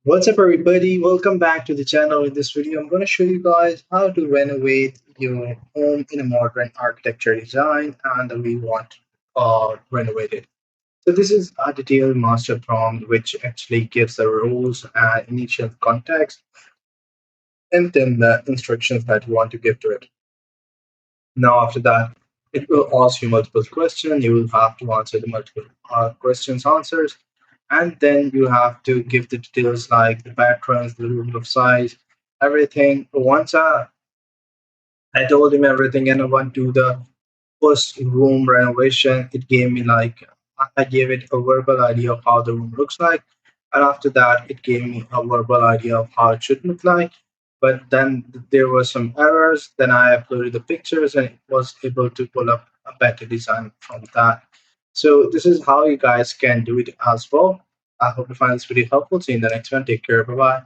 What's up, everybody? Welcome back to the channel. In this video, I'm going to show you guys how to renovate your home in a modern architecture design and the way you want renovate it. So this is a detailed master prompt which actually gives the rules and initial context and then the instructions that you want to give to it. Now, after that, it will ask you multiple questions. You will have to answer the multiple questions, answers, and then you have to give the details like the patterns, the rule of size, everything. Once I told him everything and I went to the first room renovation, it gave me like I gave it a verbal idea of how the room looks like, and after that, it gave me a verbal idea of how it should look like. But then there were some errors. Then I uploaded the pictures and it was able to pull up a better design from that. So this is how you guys can do it as well. I hope you find this video helpful. See you in the next one. Take care. Bye bye.